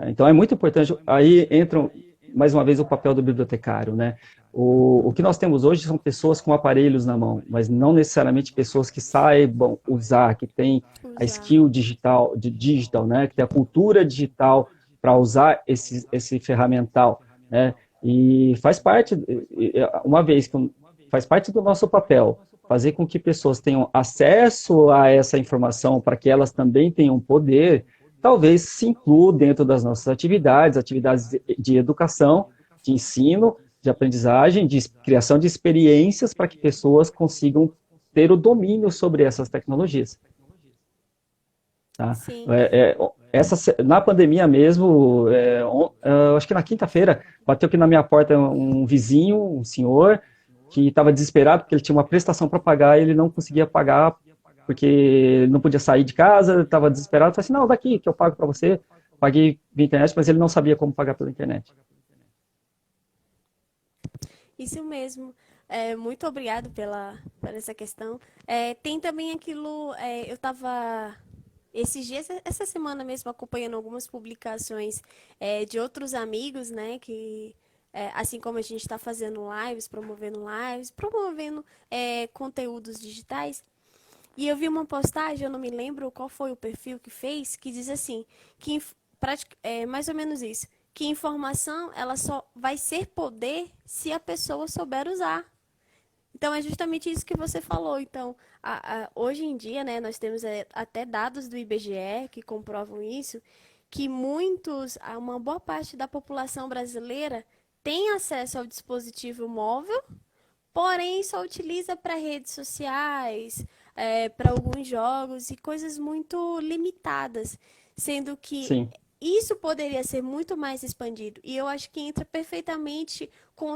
Então é muito importante. Aí entra mais uma vez o papel do bibliotecário, né? O que nós temos hoje são pessoas com aparelhos na mão, mas não necessariamente pessoas que saibam usar, que têm a skill digital, né? Que tem a cultura digital para usar esse ferramental, né? E faz parte do nosso papel fazer com que pessoas tenham acesso a essa informação para que elas também tenham poder. Talvez se inclua dentro das nossas atividades de educação, de ensino, de aprendizagem, de criação de experiências para que pessoas consigam ter o domínio sobre essas tecnologias. Tá? Sim. Na pandemia mesmo, acho que na quinta-feira, bateu aqui na minha porta um vizinho, um senhor, que estava desesperado porque ele tinha uma prestação para pagar e ele não conseguia pagar porque ele não podia sair de casa, estava desesperado. Falei assim, não, daqui que eu pago para você. Paguei via internet, mas ele não sabia como pagar pela internet. Isso mesmo. Muito obrigado por essa questão. Tem também aquilo, eu estava esses dias, essa semana mesmo, acompanhando algumas publicações de outros amigos, né, que assim como a gente está fazendo lives, promovendo conteúdos digitais. E eu vi uma postagem, eu não me lembro qual foi o perfil que fez, que diz assim, que mais ou menos isso, que informação ela só vai ser poder se a pessoa souber usar. Então é justamente isso que você falou. Então, hoje em dia, né, nós temos até dados do IBGE que comprovam isso, que uma boa parte da população brasileira tem acesso ao dispositivo móvel, porém só utiliza para redes sociais, para alguns jogos e coisas muito limitadas, sendo que Sim. isso poderia ser muito mais expandido. E eu acho que entra perfeitamente com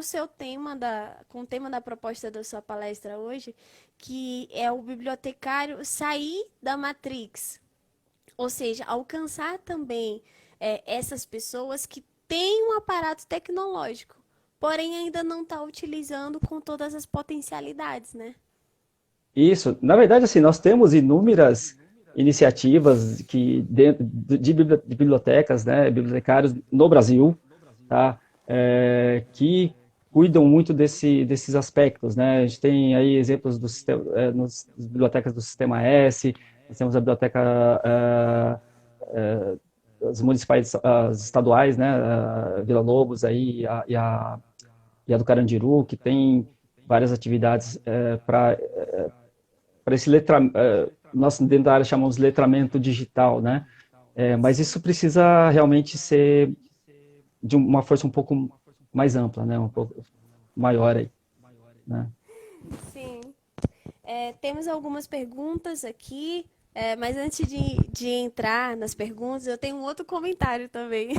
com o tema da proposta da sua palestra hoje, que é o bibliotecário sair da Matrix, ou seja, alcançar também essas pessoas que têm um aparato tecnológico, porém ainda não está utilizando com todas as potencialidades, né? Isso, na verdade, assim, nós temos inúmeras iniciativas de bibliotecas, né, bibliotecários no Brasil, tá, que cuidam muito desses aspectos, né, a gente tem aí exemplos do sistema, nas bibliotecas do Sistema S, nós temos a biblioteca, as municipais, as estaduais, né, a Vila Lobos aí, e a do Carandiru, que tem várias atividades para esse nós dentro da área chamamos de letramento digital, né? Mas isso precisa realmente ser de uma força um pouco mais ampla, né? Um pouco maior aí, né? Sim. Temos algumas perguntas aqui, mas antes de entrar nas perguntas, eu tenho um outro comentário também.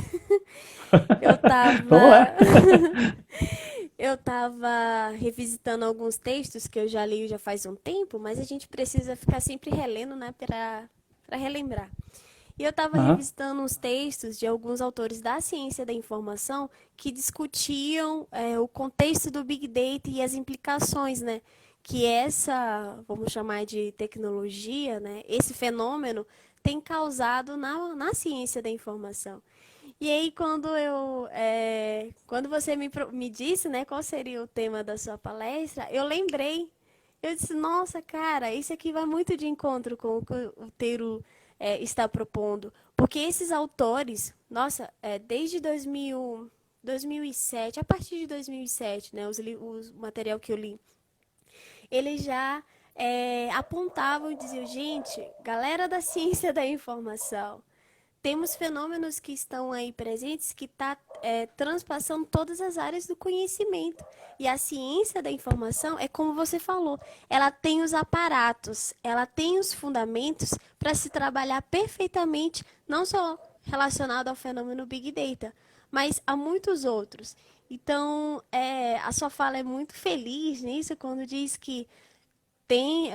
Eu Vamos lá. tava, eu tava revisitando alguns textos que eu já li já faz um tempo, mas a gente precisa ficar sempre relendo, né, para relembrar. E eu estava Aham. revisitando uns textos de alguns autores da ciência da informação que discutiam o contexto do Big Data e as implicações, né? Que vamos chamar de tecnologia, né? Esse fenômeno tem causado na ciência da informação. E aí, quando você me disse, né, qual seria o tema da sua palestra, eu lembrei. Eu disse, nossa, cara, isso aqui vai muito de encontro com o que o Teiro está propondo. Porque esses autores, nossa, desde 2007, a partir de 2007, né, o material que eu li, eles já apontavam e diziam, gente, galera da ciência da informação, temos fenômenos que estão aí presentes que está transpassando todas as áreas do conhecimento. E a ciência da informação é como você falou, ela tem os aparatos, ela tem os fundamentos para se trabalhar perfeitamente, não só relacionado ao fenômeno Big Data, mas a muitos outros. Então, a sua fala é muito feliz nisso quando diz que tem,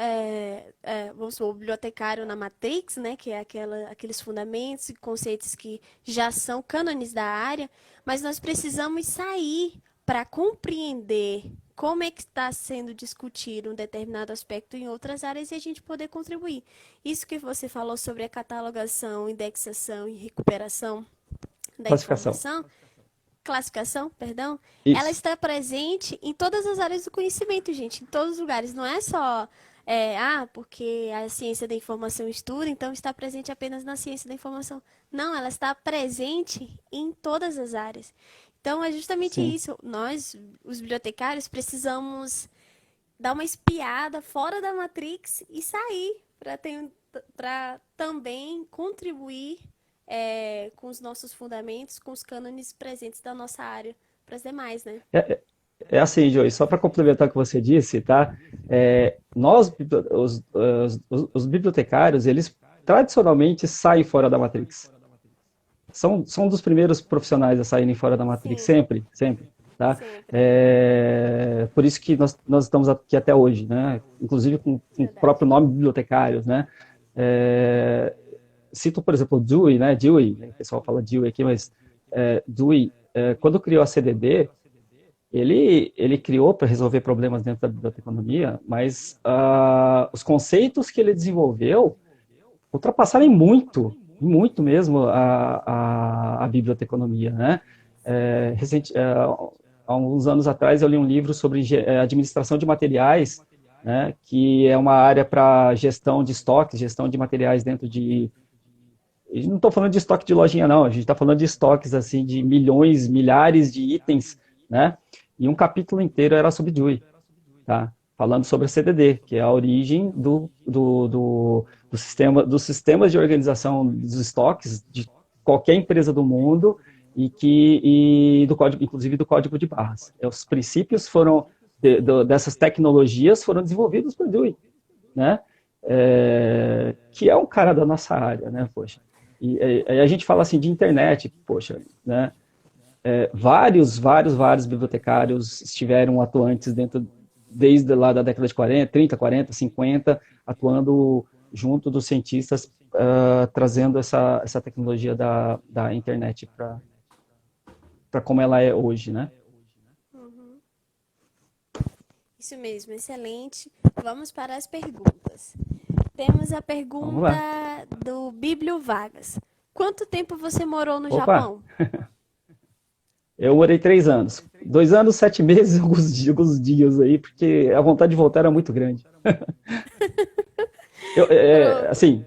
vamos supor, o bibliotecário na Matrix, né, que é aqueles fundamentos e conceitos que já são cânones da área, mas nós precisamos sair para compreender como é que está sendo discutido um determinado aspecto em outras áreas e a gente poder contribuir. Isso que você falou sobre a catalogação, indexação e recuperação da Classificação. informação, classificação, perdão, ela Isso. está presente em todas as áreas do conhecimento, gente, em todos os lugares. Não é só, porque a ciência da informação estuda, então está presente apenas na ciência da informação. Não, ela está presente em todas as áreas. Então, é justamente Sim. isso. Nós, os bibliotecários, precisamos dar uma espiada fora da Matrix e sair para também contribuir com os nossos fundamentos, com os cânones presentes da nossa área para as demais, né? é assim, Joey, só para complementar o que você disse, tá? Nós, os bibliotecários, eles tradicionalmente saem fora da Matrix. São dos primeiros profissionais a saírem fora da Matrix, Sim, sempre, sempre, tá? sempre. Por isso que nós estamos aqui até hoje, né? Inclusive com o Verdade. próprio nome bibliotecários, né? É, cito, por exemplo, o Dewey, né? Dewey, né? O pessoal fala Dewey aqui, mas Dewey, quando criou a CDD, ele criou para resolver problemas dentro da biblioteconomia, mas os conceitos que ele desenvolveu ultrapassaram muito mesmo a biblioteconomia, né? Há uns anos atrás eu li um livro sobre administração de materiais, né, que é uma área para gestão de estoques, gestão de materiais dentro de... Eu não estou falando de estoque de lojinha, não, a gente está falando de estoques assim, de milhões, milhares de itens, né? E um capítulo inteiro era sobre Dewey, tá? Falando sobre a CDD, que é a origem dos sistemas de organização dos estoques de qualquer empresa do mundo e do código, inclusive do código de barras. Os princípios dessas tecnologias foram desenvolvidos por Dewey, né? Que é um cara da nossa área, né? Poxa. E a gente fala assim de internet, poxa, né? Vários bibliotecários estiveram atuantes desde lá da década de 40, 30, 40, 50, atuando junto dos cientistas, trazendo essa tecnologia da internet para como ela é hoje, né? Uhum. Isso mesmo, excelente. Vamos para as perguntas. Temos a Vamos pergunta lá. do Biblio Vargas. Quanto tempo você morou no Opa, Japão? eu morei 3 anos. 2 anos, 7 meses, alguns dias aí, porque a vontade de voltar era muito grande. Oh, Assim,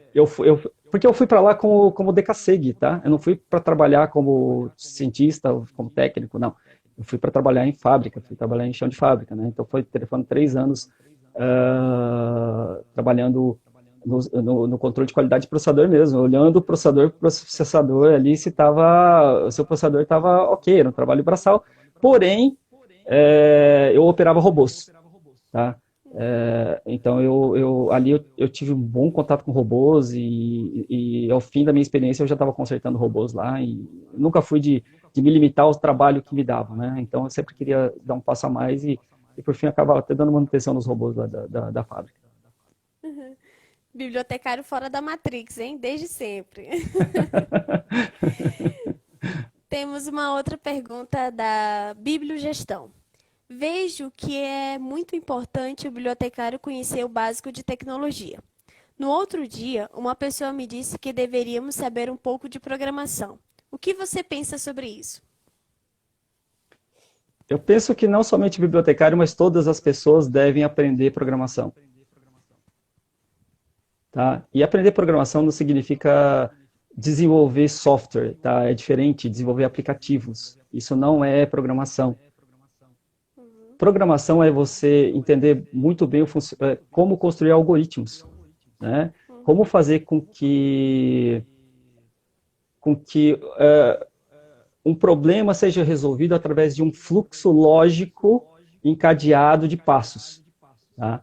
porque eu fui para lá como DKSEG, tá? Eu não fui para trabalhar como cientista, como técnico, não. Eu fui para trabalhar em fábrica, fui trabalhar em chão de fábrica, né? Então foi telefone 3 anos trabalhando no controle de qualidade de processador mesmo, olhando o processador ali se o seu processador estava ok, era um trabalho braçal. Porém, eu operava robôs, tá? Então ali eu tive um bom contato com robôs e ao fim da minha experiência eu já estava consertando robôs lá e nunca fui de me limitar ao trabalho que me davam, né? Então eu sempre queria dar um passo a mais e por fim acabava até dando manutenção nos robôs lá da fábrica. bibliotecário fora da Matrix, hein? Desde sempre. Temos uma outra pergunta da Bibliogestão. Vejo que é muito importante o bibliotecário conhecer o básico de tecnologia. No outro dia, uma pessoa me disse que deveríamos saber um pouco de programação. O que você pensa sobre isso? Eu penso que não somente o bibliotecário, mas todas as pessoas devem aprender programação, tá? E aprender programação não significa desenvolver software, tá? É diferente, desenvolver aplicativos. Isso não é programação. Programação é você entender muito bem como construir algoritmos, né? Como fazer com que um problema seja resolvido através de um fluxo lógico encadeado de passos, tá?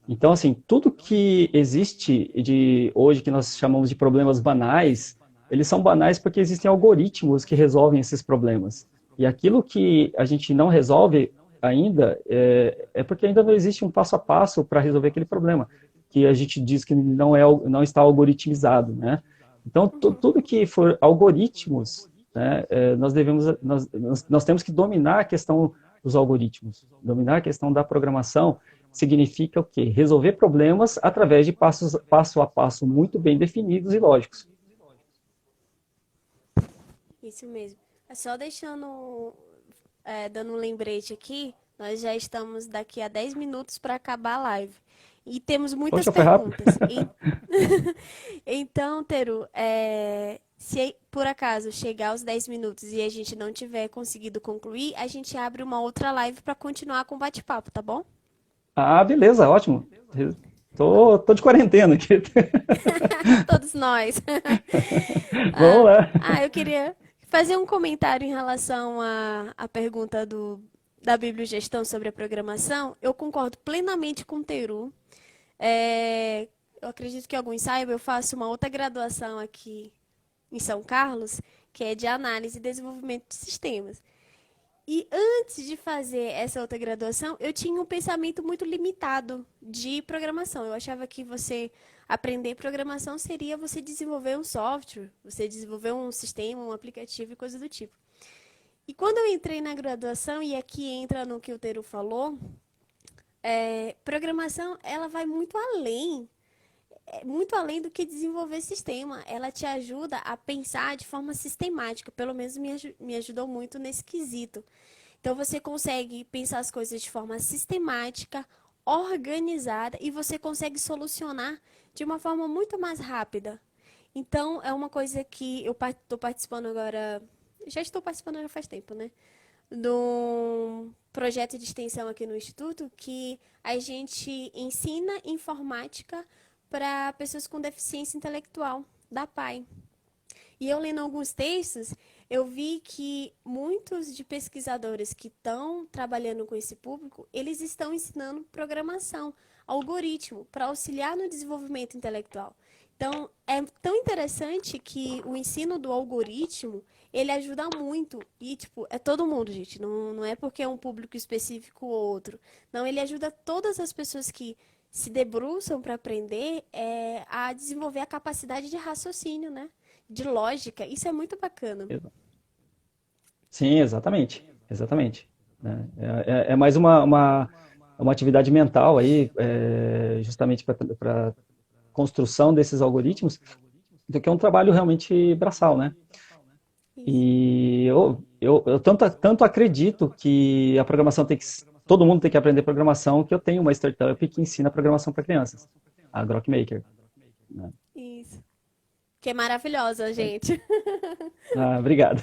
Então, assim, tudo que existe de hoje que nós chamamos de problemas banais, eles são banais porque existem algoritmos que resolvem esses problemas. E aquilo que a gente não resolve ainda é porque ainda não existe um passo a passo para resolver aquele problema, que a gente diz que não está algoritmizado, né? Então, tudo que for algoritmos, né, nós temos que dominar a questão dos algoritmos, dominar a questão da programação significa o quê? Resolver problemas através de passo a passo muito bem definidos e lógicos. Isso mesmo. É só dando um lembrete aqui, nós já estamos daqui a 10 minutos para acabar a live. E temos muitas Poxa, foi rápido. perguntas. Então, Teru, se por acaso chegar aos 10 minutos e a gente não tiver conseguido concluir, a gente abre uma outra live para continuar com o bate-papo, tá bom? Ah, beleza, ótimo. Tô de quarentena aqui. Todos nós. Vamos lá. Eu queria fazer um comentário em relação à pergunta do da bibliogestão sobre a programação, eu concordo plenamente com o Teru. Eu acredito que alguns saibam, eu faço uma outra graduação aqui em São Carlos, que é de análise e desenvolvimento de sistemas. E antes de fazer essa outra graduação, eu tinha um pensamento muito limitado de programação. Eu achava que você aprender programação seria você desenvolver um software, você desenvolver um sistema, um aplicativo e coisa do tipo. E quando eu entrei na graduação, e aqui entra no que o Teru falou, programação ela vai muito além do que desenvolver sistema. Ela te ajuda a pensar de forma sistemática, pelo menos me ajudou muito nesse quesito. Então, você consegue pensar as coisas de forma sistemática, organizada, e você consegue solucionar de uma forma muito mais rápida. Então, é uma coisa que eu estou participando agora, já estou participando já faz tempo, né? Do projeto de extensão aqui no Instituto, que a gente ensina informática para pessoas com deficiência intelectual, da PAI. E eu lendo alguns textos, eu vi que muitos de pesquisadores que estão trabalhando com esse público, eles estão ensinando programação, algoritmo, para auxiliar no desenvolvimento intelectual. Então, é tão interessante que o ensino do algoritmo, ele ajuda muito. E, tipo, é todo mundo, gente. Não é porque é um público específico ou outro. Não, ele ajuda todas as pessoas que se debruçam para aprender a desenvolver a capacidade de raciocínio, né? De lógica. Isso é muito bacana. Sim, exatamente. Exatamente. Né? É mais uma atividade mental aí, justamente para construção desses algoritmos, do que é um trabalho realmente braçal, né? Isso. E eu tanto acredito que a programação todo mundo tem que aprender programação, que eu tenho uma startup que ensina programação para crianças, a Grokmaker. Né? Isso. Que é maravilhosa, gente. Obrigado.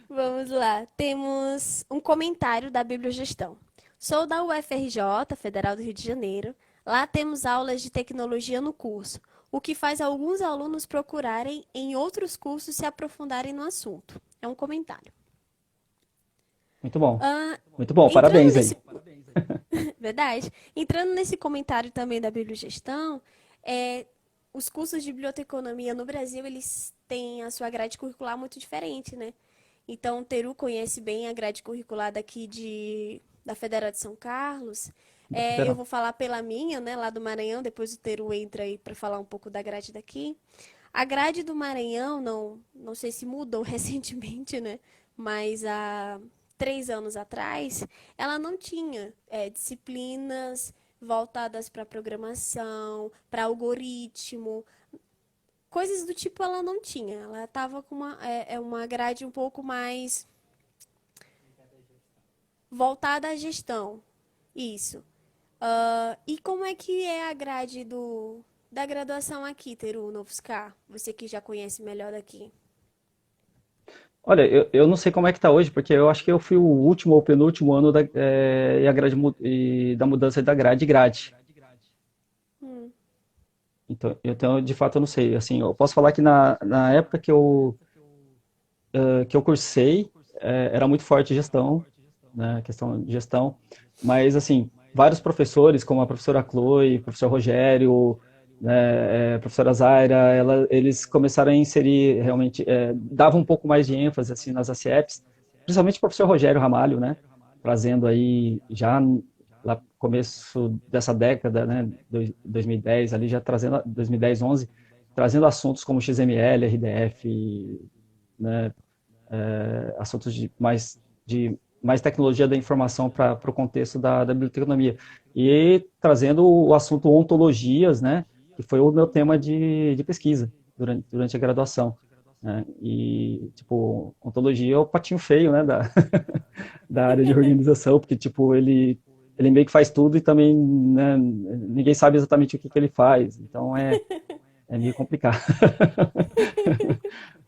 Vamos lá. Temos um comentário da Bibliogestão. Sou da UFRJ, Federal do Rio de Janeiro. Lá temos aulas de tecnologia no curso, o que faz alguns alunos procurarem em outros cursos se aprofundarem no assunto. É um comentário. Muito bom. Muito bom, parabéns aí. Verdade. Entrando nesse comentário também da bibliogestão, os cursos de biblioteconomia no Brasil, eles têm a sua grade curricular muito diferente, né? Então, o Teru conhece bem a grade curricular daqui da Federal de São Carlos. Eu vou falar pela minha, né, lá do Maranhão, depois o Teru entra aí para falar um pouco da grade daqui. A grade do Maranhão, não sei se mudou recentemente, né? Mas há 3 anos atrás, ela não tinha disciplinas voltadas para programação, para algoritmo, coisas do tipo ela não tinha. Ela estava com uma grade um pouco mais voltada à gestão. Isso. E como é que é a grade da graduação aqui, Teru, no UFSCar? Você que já conhece melhor daqui. Olha, eu não sei como é que está hoje, porque eu acho que eu fui o último ou penúltimo ano da mudança da grade. Hum, Então, de fato, eu não sei. Assim, eu posso falar que na época que eu cursei, era muito forte gestão, né, questão de gestão, mas, assim, vários professores, como a professora Chloe, o professor Rogério, né, a professora Zaira, eles começaram a inserir realmente, davam um pouco mais de ênfase assim, nas ACEPs, principalmente o professor Rogério Ramalho, né, trazendo aí já lá no começo dessa década, né, 2010, ali já trazendo, 2010, 11, trazendo assuntos como XML, RDF, né, assuntos de mais tecnologia da informação para o contexto da biblioteconomia. E trazendo o assunto ontologias, né, que foi o meu tema de pesquisa durante a graduação. Né? E, tipo, ontologia é o patinho feio, né, da área de organização, porque, tipo, ele meio que faz tudo e também, né, ninguém sabe exatamente o que ele faz. Então, é meio complicado.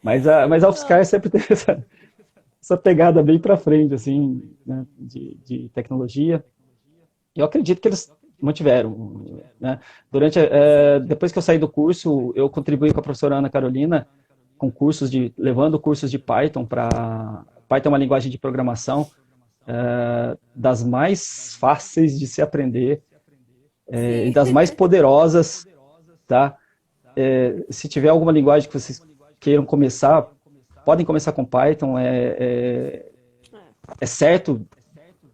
Mas a UFSCar sempre teve essa pegada bem para frente, assim, né, de tecnologia. Eu acredito que eles mantiveram, né? Depois que eu saí do curso, eu contribuí com a professora Ana Carolina com levando cursos de Python Python é uma linguagem de programação das mais fáceis de se aprender e Sim. das mais poderosas, tá? Se tiver alguma linguagem que vocês queiram começar, podem começar com Python. É certo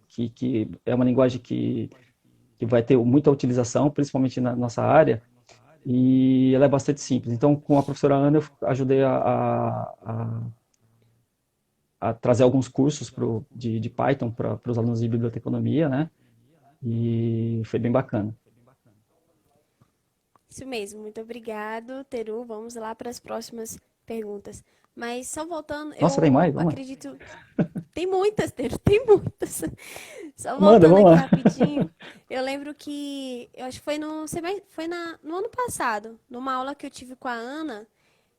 que é uma linguagem que vai ter muita utilização, principalmente na nossa área, e ela é bastante simples. Então, com a professora Ana, eu ajudei a trazer alguns cursos de Python para os alunos de biblioteconomia, né? E foi bem bacana. Isso mesmo, muito obrigado, Teru. Vamos lá para as próximas perguntas. Mas só voltando, Nossa, tem eu mais? Vamos lá. acredito. Tem muitas, Teru, tem muitas. Só Manda, voltando vamos aqui lá. rapidinho, eu lembro que, eu acho que no ano passado, numa aula que eu tive com a Ana,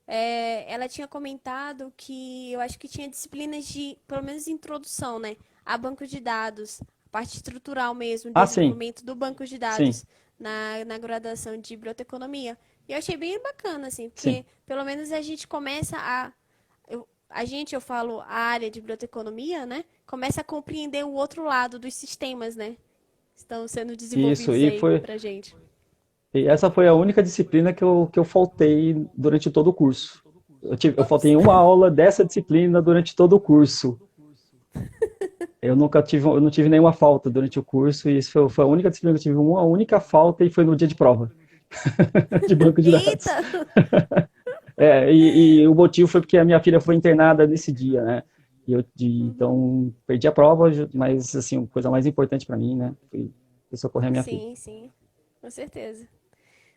ela tinha comentado que eu acho que tinha disciplinas de, pelo menos introdução, né, a banco de dados, a parte estrutural mesmo, Ah, sim, desenvolvimento do banco de sim, dados na graduação de biblioteconomia. E eu achei bem bacana, assim, sim. porque pelo menos a gente começa eu falo a área de biblioteconomia, né, começa a compreender o outro lado dos sistemas, né, estão sendo Isso, desenvolvidos aí pra gente. e essa foi a única disciplina que eu faltei durante todo o curso. Eu faltei Ups! em uma aula dessa disciplina durante todo o curso. Eu não tive nenhuma falta durante o curso, e isso foi a única disciplina que eu tive uma única falta, e foi no dia de prova, de banco de dados. Eita! E o motivo foi porque a minha filha foi internada nesse dia, né? Uhum. Então, perdi a prova, mas, assim, a coisa mais importante para mim, né, foi socorrer a minha filha. Sim, sim, com certeza.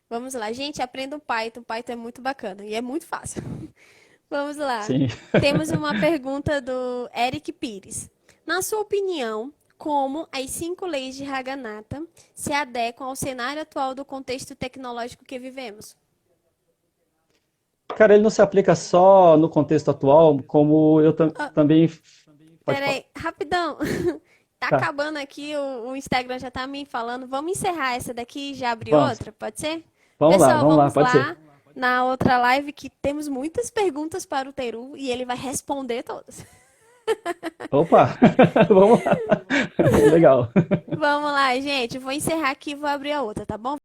Vamos lá, gente, aprendam Python. Python é muito bacana e é muito fácil. Vamos lá. Sim. Temos uma pergunta do Eric Pires. Na sua opinião, como as 5 leis de Raganatha se adequam ao cenário atual do contexto tecnológico que vivemos? Cara, ele não se aplica só no contexto atual, como eu Ah, também. Pode falar. peraí, rapidão. Tá Tá, acabando aqui, o Instagram já tá me falando. Vamos encerrar essa daqui e já abrir vamos. outra, pode ser? Pessoal, Vamos lá, vamos pode ser. lá na outra live que temos muitas perguntas para o Teru e ele vai responder todas. Opa, vamos lá. Legal. Vamos lá, gente. Vou encerrar aqui e vou abrir a outra, tá bom?